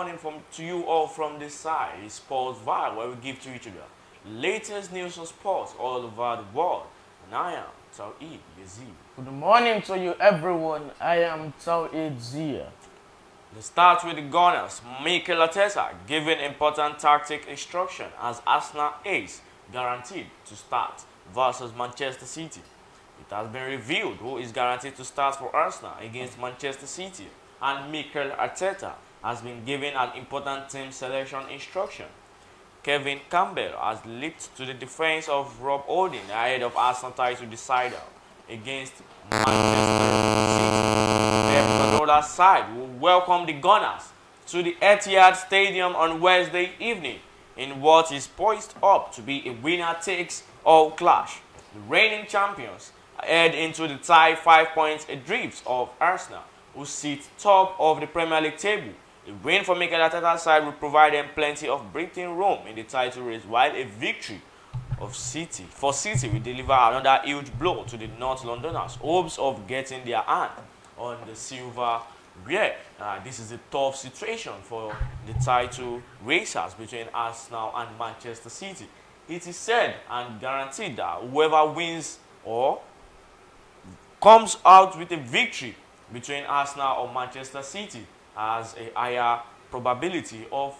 morning to you all from this side. It's Sportville, where we give to each other latest news on sports all over the world. And I am YAZID. Good morning to you, everyone. I am ZIYAD. Let's start with the Gunners. Mikel Arteta giving important tactic instruction as Arsenal ace guaranteed to start versus Manchester City. It has been revealed who is guaranteed to start for Arsenal against Manchester City, and Mikel Arteta has been given an important team selection instruction. Kevin Campbell has leaped to the defense of Rob Holding ahead of Arsenal title decider against Manchester City. Pep Guardiola's side will welcome the Gunners to the Etihad Stadium on Wednesday evening in what is poised up to be a winner-takes-all clash. The reigning champions head into the tie 5 points adrift of Arsenal, who sit top of the Premier League table. The win for Mikel Arteta's side will provide them plenty of breathing room in the title race, while a victory for City will deliver another huge blow to the North Londoners' hopes of getting their hand on the silver. This is a tough situation for the title racers between Arsenal and Manchester City. It is said and guaranteed that whoever wins or comes out with a victory between Arsenal or Manchester City has a higher probability of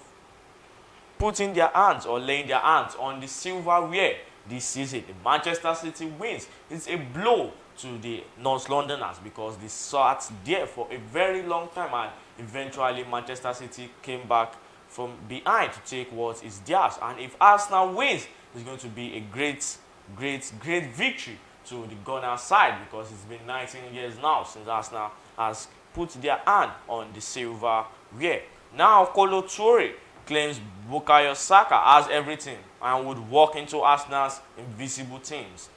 putting their hands or laying their hands on the silverware this season. The Manchester City wins. It's a blow to the North Londoners because they sat there for a very long time, and eventually Manchester City came back from behind to take what is theirs. And if Arsenal wins, it's going to be a great victory to the Gunners side, because it's been 19 years now since Arsenal has put their hand on the silverware. Now Kolo Toure claims Bukayo Saka has everything and would walk into Arsenal's invisible teams.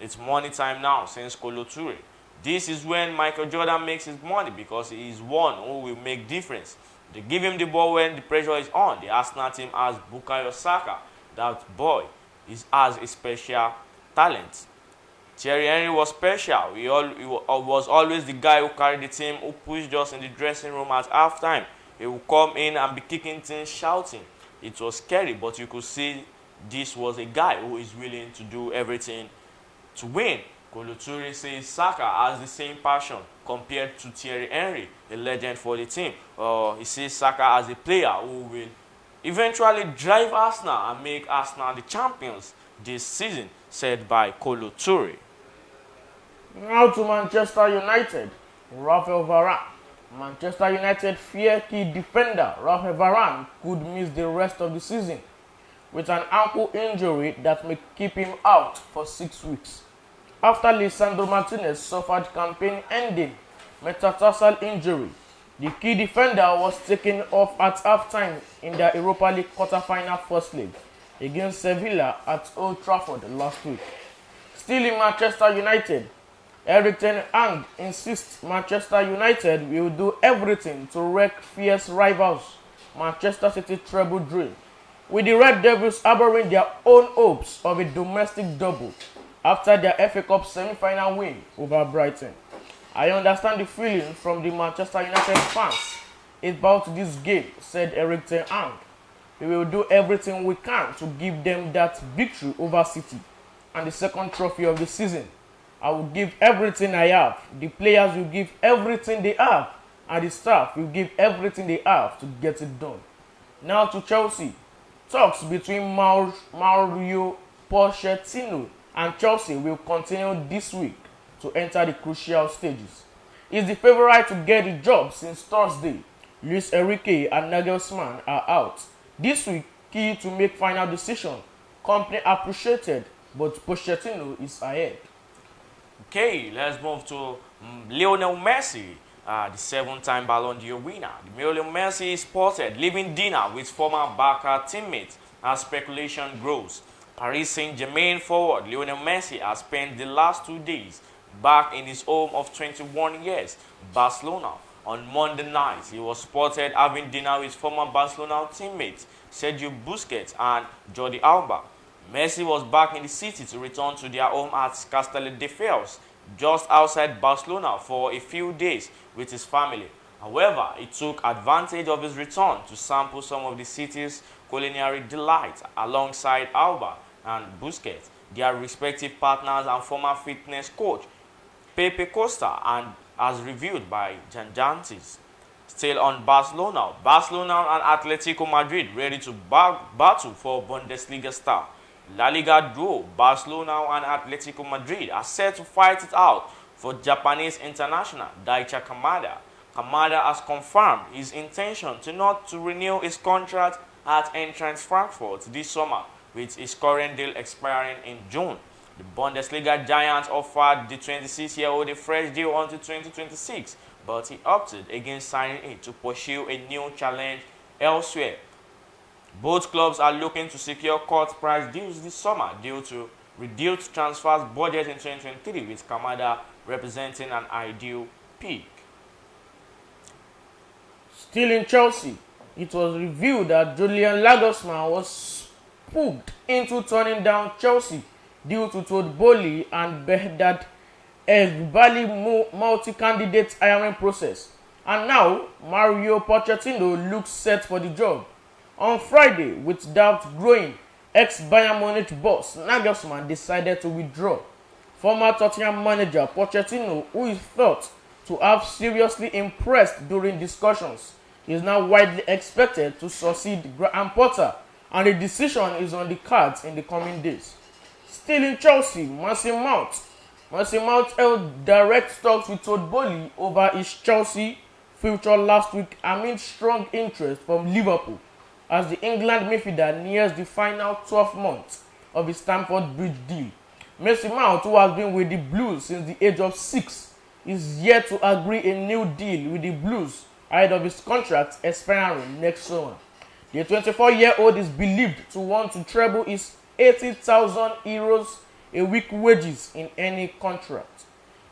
It's money time now since Kolo Toure. This is when Michael Jordan makes his money, because he is one who will make difference. They give him the ball when the pressure is on. The Arsenal team has Bukayo Saka. That boy has a special talent. Thierry Henry was special. He was always the guy who carried the team, who pushed us in the dressing room at halftime. He would come in and be kicking things, shouting. It was scary, but you could see this was a guy who is willing to do everything to win. Kolo Toure says Saka has the same passion compared to Thierry Henry, a legend for the team. He says Saka as a player who will eventually drive Arsenal and make Arsenal the champions this season, said by Kolo Toure. Now to Manchester United. Raphael Varane. Manchester United fear key defender Raphael Varane could miss the rest of the season with an ankle injury that may keep him out for 6 weeks. After Lisandro Martinez suffered campaign-ending metatarsal injury, the key defender was taken off at halftime in the Europa League quarter-final first leg against Sevilla at Old Trafford last week. Still in Manchester United, Erik ten Hag insists Manchester United will do everything to wreck fierce rivals Manchester City treble dream, with the Red Devils harboring their own hopes of a domestic double after their FA Cup semi-final win over Brighton. I understand the feeling from the Manchester United fans about this game, said Erik ten Hag. We will do everything we can to give them that victory over City and the second trophy of the season. I will give everything I have. The players will give everything they have, and the staff will give everything they have to get it done. Now to Chelsea. Talks between Mauricio Pochettino and Chelsea will continue this week to enter the crucial stages. He's the favorite to get the job since Thursday. Luis Enrique and Nagelsmann are out. This week, key to make final decision. Company appreciated, but Pochettino is ahead. Okay, let's move to Lionel Messi, the 7-time Ballon d'Or winner. Lionel Messi is spotted leaving dinner with former Barca teammates as speculation grows. Paris Saint-Germain forward Lionel Messi has spent the last 2 days back in his home of 21 years, Barcelona. On Monday night, he was spotted having dinner with former Barcelona teammates Sergio Busquets and Jordi Alba. Messi was back in the city to return to their home at Castelldefels, just outside Barcelona, for a few days with his family. However, he took advantage of his return to sample some of the city's culinary delights alongside Alba and Busquets, their respective partners and former fitness coach Pepe Costa, and as reviewed by Janjantis. Still on Barcelona and Atletico Madrid ready to battle for Bundesliga star. La Liga duo Barcelona and Atletico Madrid are set to fight it out for Japanese international Daichi Kamada. Kamada has confirmed his intention not to renew his contract at Eintracht Frankfurt this summer, with his current deal expiring in June. The Bundesliga giants offered the 26-year-old a fresh deal until 2026, but he opted against signing it to pursue a new challenge elsewhere. Both clubs are looking to secure cut price deals this summer due to reduced transfers budget in 2023, with Kamada representing an ideal pick. Still in Chelsea, it was revealed that Julian Nagelsmann was spooked into turning down Chelsea due to Todd Bowley and Behdad Eghbali multi-candidate hiring process. And now, Mario Pochettino looks set for the job. On Friday, with doubt growing, ex-Bayern Munich boss Nagelsmann decided to withdraw. Former Tottenham manager Pochettino, who is thought to have seriously impressed during discussions, is now widely expected to succeed Graham Potter, and a decision is on the cards in the coming days. Still in Chelsea, Mason Mount held direct talks with Todd Bowley over his Chelsea future last week amid strong interest from Liverpool, as the England midfielder nears the final 12 months of his Stamford Bridge deal. Mason Mount, who has been with the Blues since the age of 6, is yet to agree a new deal with the Blues ahead of his contract expiring next summer. The 24-year-old is believed to want to treble his €80,000 a week wages in any contract.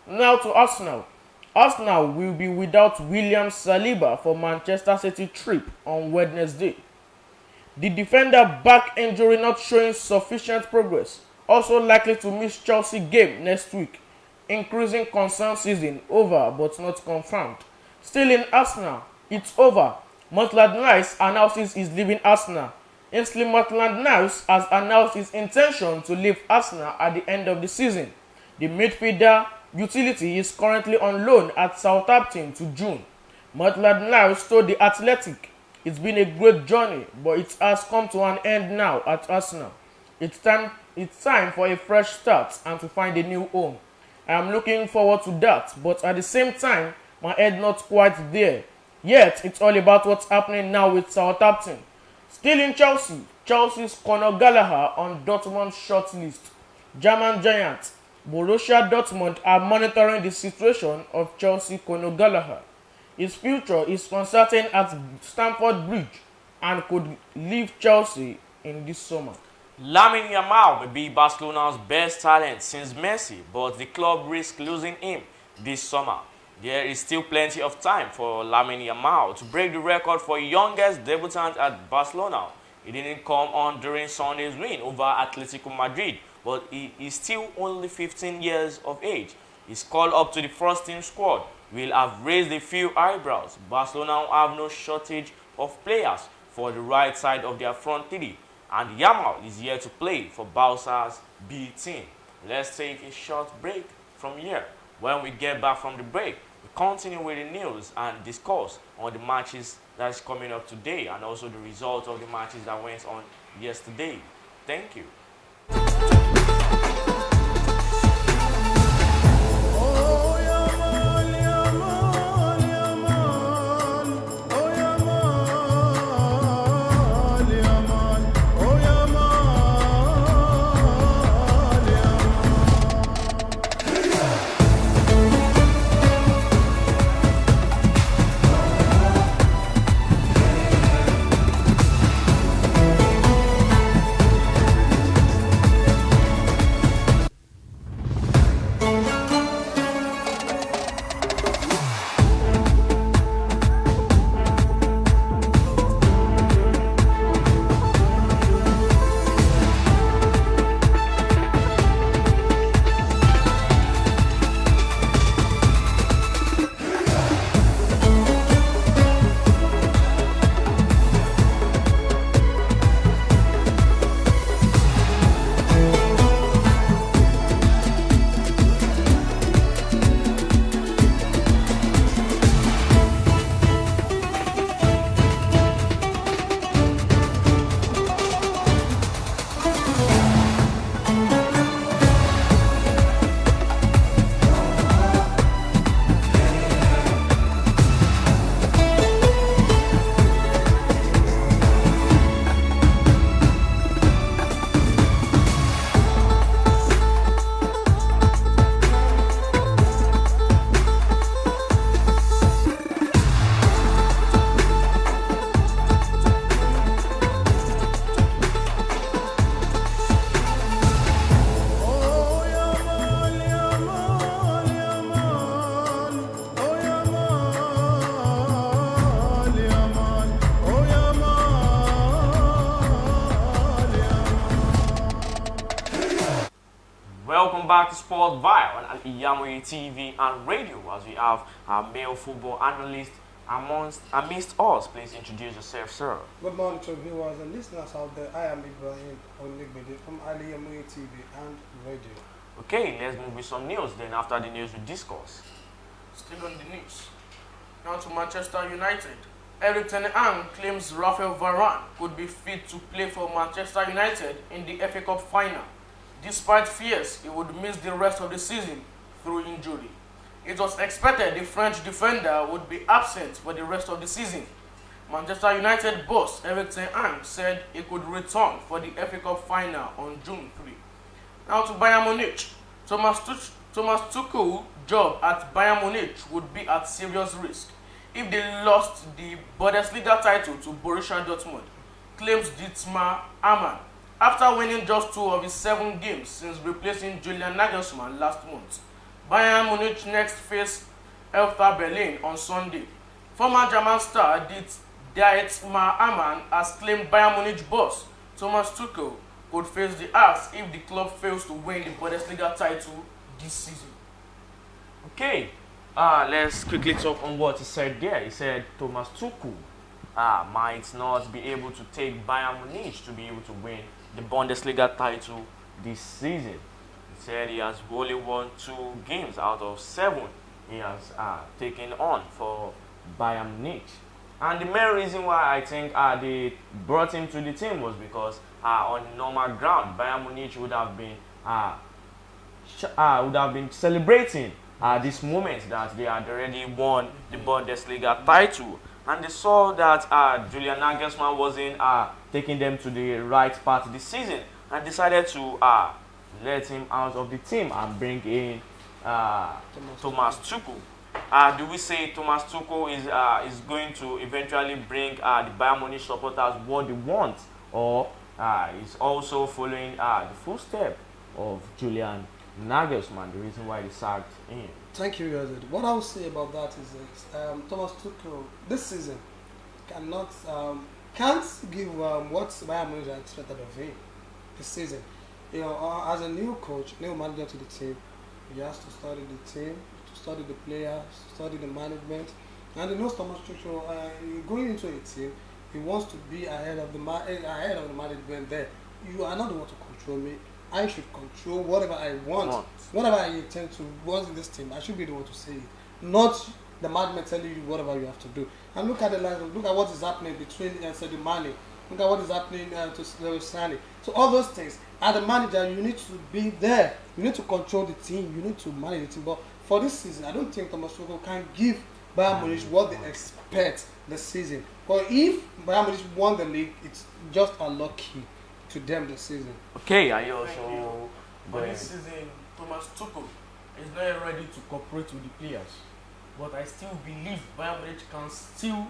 Now to Arsenal. Arsenal will be without William Saliba for Manchester City trip on Wednesday. The defender back injury not showing sufficient progress, also likely to miss Chelsea game next week, increasing concern. Season over but not confirmed. Still in Arsenal, it's over. Maitland-Niles announces he's leaving Arsenal. Ainsley Maitland-Niles has announced his intention to leave Arsenal at the end of the season. The midfielder utility is currently on loan at Southampton to June. Maitland-Niles told The Athletic, "It's been a great journey, but it has come to an end now at Arsenal. It's time for a fresh start and to find a new home. I am looking forward to that, but at the same time, my head not quite there. Yet, it's all about what's happening now with Southampton." Still in Chelsea, Chelsea's Conor Gallagher on Dortmund's short list. German giants Borussia Dortmund are monitoring the situation of Chelsea Conor Gallagher. His future is uncertain at Stamford Bridge and could leave Chelsea in this summer. Lamine Yamal may be Barcelona's best talent since Messi, but the club risks losing him this summer. There is still plenty of time for Lamine Yamal to break the record for youngest debutant at Barcelona. He didn't come on during Sunday's win over Atletico Madrid, but he is still only 15 years of age. His call up to the first team squad will have raised a few eyebrows. Barcelona have no shortage of players for the right side of their front three, and Yamal is here to play for Barca's B team. Let's take a short break from here. When we get back from the break, we continue with the news and discuss on the matches that's coming up today and also the results of the matches that went on yesterday. Thank you. Welcome back to Sportville on Al-IyamoyeTv and radio, as we have our male football analyst amidst us. Please introduce yourself, sir. Good morning to viewers and listeners out there. I am Ibrahim Onigbede from Al-IyamoyeTV and radio. Okay, let's move with some news. Then after the news, we discuss. Still on the news. Now to Manchester United. Eric Ten Hag claims Rafael Varane could be fit to play for Manchester United in the FA Cup final, despite fears he would miss the rest of the season through injury. It was expected the French defender would be absent for the rest of the season. Manchester United boss Eric Ten Hag said he could return for the FA Cup final on June 3. Now to Bayern Munich. Thomas Tuchel's job at Bayern Munich would be at serious risk if they lost the Bundesliga title to Borussia Dortmund, claims Dietmar Hamann, after winning just 2 of his 7 games since replacing Julian Nagelsmann last month. Bayern Munich next face Hertha Berlin on Sunday. Former German star Dietmar Hamann has claimed Bayern Munich boss Thomas Tuchel could face the axe if the club fails to win the Bundesliga title this season. Okay, let's quickly talk on what he said there. He said Thomas Tuchel might not be able to take Bayern Munich to be able to win the Bundesliga title this season. He said he has only won 2 games out of 7 he has taken on for Bayern Munich. And the main reason why I think they brought him to the team was because on normal ground, Bayern Munich would have been celebrating this moment that they had already won the Bundesliga title, and they saw that Julian Nagelsmann wasn't taking them to the right part of the season, and decided to let him out of the team and bring in Thomas Tuchel. Do we say Thomas Tuchel is going to eventually bring the Bayern Munich supporters what they want, or is also following the footsteps of Julian Nagelsmann, the reason why they sacked him? Thank you, YAZID. What I will say about that is that Thomas Tuchel this season can't give what Bayern Munich are expected of him this season. You know, as a new coach, new manager to the team, he has to study the team, to study the players, study the management, and he knows Thomas Tuchel going into a team, he wants to be ahead of the management there. You are not the one to control me. I should control whatever I want. Whatever I intend to want in this team, I should be the one to say it. Not the management telling you whatever you have to do. And look at the line, look at what is happening between Sadio Mane. Look at what is happening to Sane. So all those things, as a manager, you need to be there. You need to control the team. You need to manage the team. But for this season, I don't think Thomas Tuchel can give Bayern Munich what they expect this season. But if Bayern Munich won the league, it's just unlucky to them this season. Okay, I also. But this season, Thomas Tuchel is not ready to cooperate with the players. But I still believe Bayern Munich can still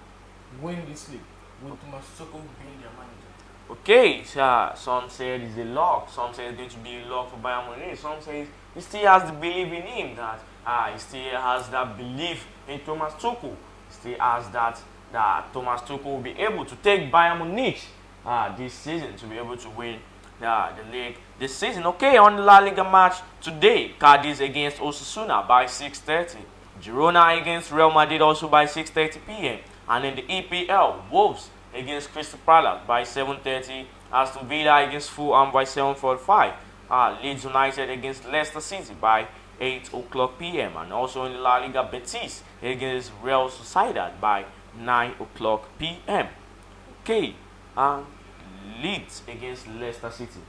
win this league with Thomas Tuchel being their manager. Okay, some say it's a lock. Some say it's going to be a lock for Bayern Munich. Some say he still has the belief in him, that he still has that belief in Thomas Tuchel. He still has that Thomas Tuchel will be able to take Bayern Munich this season to be able to win the league this season. Okay, on the La Liga match today, Cadiz against Osasuna by 6:30. Girona against Real Madrid also by 6:30 p.m. And in the EPL, Wolves against Crystal Palace by 7:30. Aston Villa against Fulham by 7:45. Leeds United against Leicester City by 8 o'clock p.m. And also in the La Liga, Betis against Real Sociedad by 9 o'clock p.m. Okay, Leeds against Leicester City.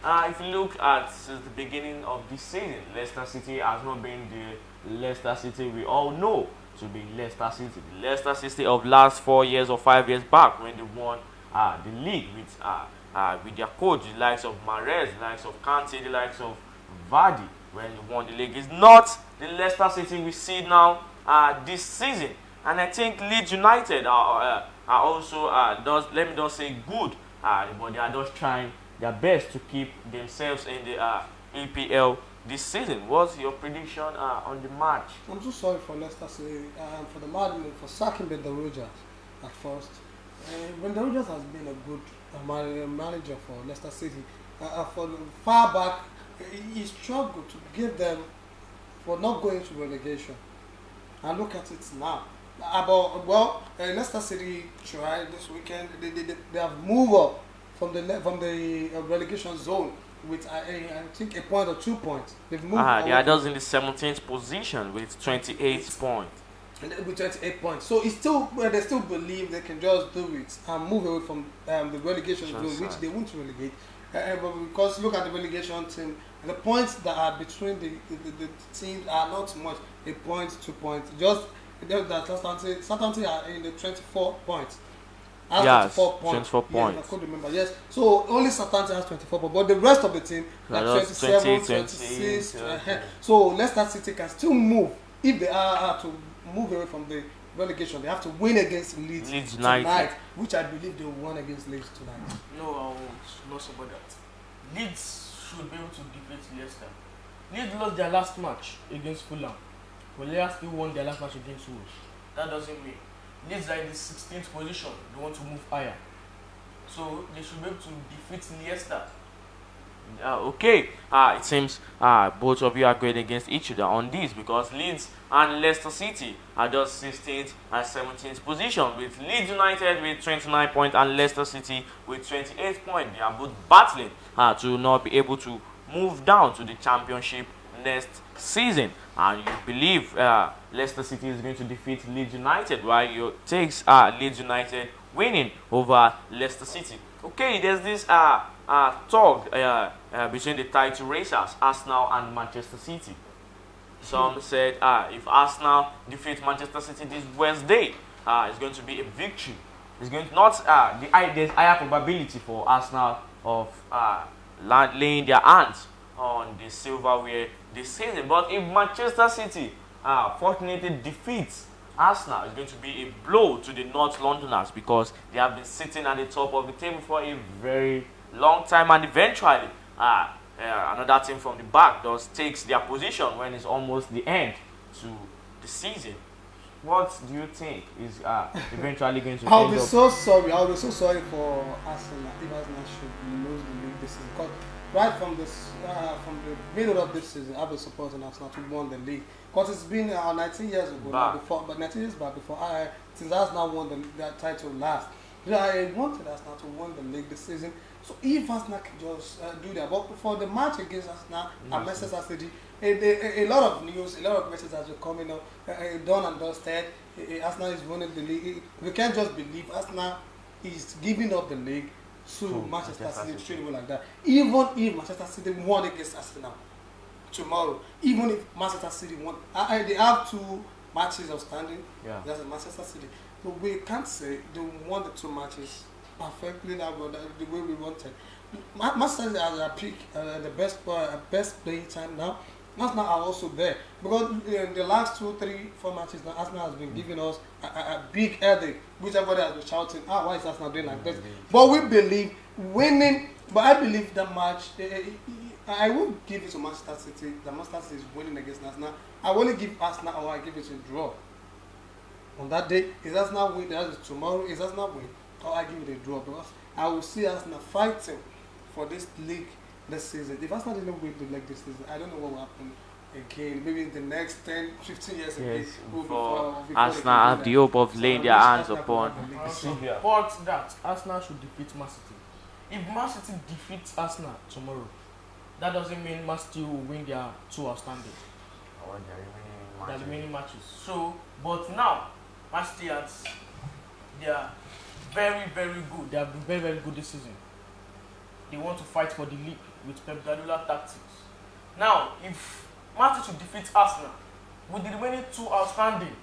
If you look at since the beginning of this season, Leicester City has not been the Leicester City we all know to be Leicester City. The Leicester City of last 4 years or 5 years back, when they won the league with their coach, the likes of Mahrez, the likes of Kante, the likes of Vardy, when they won the league, is not the Leicester City we see now this season. And I think Leeds United are also let me not say good, but they are just trying their best to keep themselves in the EPL this season. What's your prediction on the match? I'm so sorry for Leicester City for the management for sacking Brendan Rodgers at first. Brendan Rodgers has been a good manager for Leicester City. For far back, he struggled to give them for not going to relegation. And look at it now. Leicester City tried this weekend. They have moved up from the relegation zone with I think a point or 2 points. They've moved. They are just in the 17th position with 28 points. And with 28 points, so it's still they still believe they can just do it and move away from the relegation zone, which they won't relegate. But because look at the relegation team, the points that are between the teams are not much. A point, 2 points. Just that Southampton are in the 24 points. Yes, 24 points. 24 points. Yes, I could remember. Yes, so only Southampton has 24 points, but the rest of the team like 27, 26. So Leicester City can still move if they are to move away from the relegation. They have to win against Leeds tonight, which I believe they will win against Leeds tonight. No, I will not support that. Leeds should be able to defeat Leicester. Leeds lost their last match against Fulham, but Leicester still won their last match against Wolves. That doesn't mean Leeds are in the 16th position. They want to move higher, so they should be able to defeat Leicester. Okay, it seems both of you are going against each other on this, because Leeds and Leicester City are just 16th and 17th position, with Leeds United with 29 points and Leicester City with 28 points. They are both battling to not be able to move down to the championship next season. And you believe Leicester City is going to defeat Leeds United, while you takes Leeds United winning over Leicester City. Okay, there's this talk between the title racers, Arsenal and Manchester City. Some said if Arsenal defeat Manchester City this Wednesday, it's going to be a victory. It's going to not there's higher probability for Arsenal of laying their hands on the silverware this season. But if Manchester City fortunately defeats Arsenal, is going to be a blow to the North Londoners, because they have been sitting at the top of the table for a very long time, and eventually another team from the back just takes their position when it's almost the end to the season. What do you think is eventually going to I'll be so sorry for Arsenal if Arsenal should lose the league this season, because right from the middle of this season, I've been supporting Arsenal to win the league. Because it's been 19 years ago, but 19 years back before since Arsenal won that title last. I wanted Arsenal to win the league this season. So if Arsenal can just do that, but for the match against Arsenal and Manchester City, a lot of news, a lot of messages are coming up. Done and dusted. Arsenal is winning the league. We can't just believe Arsenal is giving up the league to Manchester City straight away like that. Even if Manchester City won against Arsenal tomorrow, even if Manchester City won, they have 2 matches outstanding. Yeah. That's Manchester City. But we can't say they won the 2 matches perfectly the way we wanted. Manchester City are at peak, the best playing time now. Arsenal are also there, because in the last 2, 3, 4 matches now, Arsenal has been giving us a big headache, which everybody has been shouting, why is Arsenal doing like this? But we believe winning, but I believe that match, I won't give it to Manchester City. The Manchester City is winning against Arsenal. I will only give Arsenal, or I give it a draw. On that day, is Arsenal win? That is tomorrow. Is Arsenal win? Or I give it a draw, because I will see Arsenal fighting for this league this season. If Arsenal didn't win the league this season, I don't know what will happen again. Maybe in the next 10, 15 years again. Before Arsenal have the hope of laying their hands upon. But that Arsenal should defeat Man City. If Man City defeats Arsenal tomorrow, that doesn't mean Man City will win their 2 outstanding. Their remaining matches. So, but now Man City they are very, very good. They have been very, very good this season. They want to fight for the league with Pep Guardiola tactics. Now, if Man City should defeat Arsenal with the remaining 2 outstanding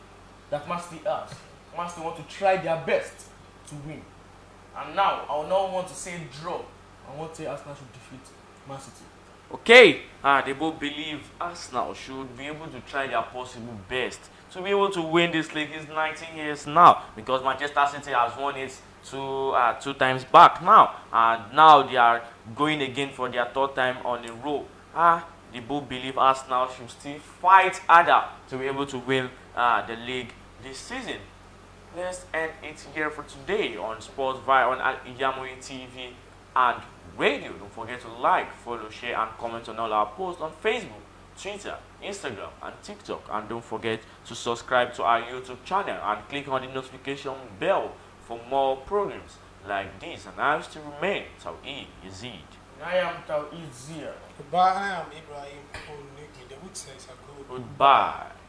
that Man City has, Man City want to try their best to win. And now, I will not want to say draw. I want to say Arsenal should defeat Man City. Okay, they both believe Arsenal should be able to try their possible best to be able to win this league. It's 19 years now, because Manchester City has won it 2 times back now, and now they are going again for their 3rd time on a row. They both believe Arsenal should still fight harder to be able to win the league this season. Let's end it here for today on Sportville on Al-IyamoyeTv and Radio. Don't forget to like, follow, share, and comment on all our posts on Facebook, Twitter, Instagram, and TikTok. And don't forget to subscribe to our YouTube channel and click on the notification bell for more programs like this. And I still remain YAZID. I am ZIYAD. Goodbye, I am Ibrahim. The wood says are good. Goodbye.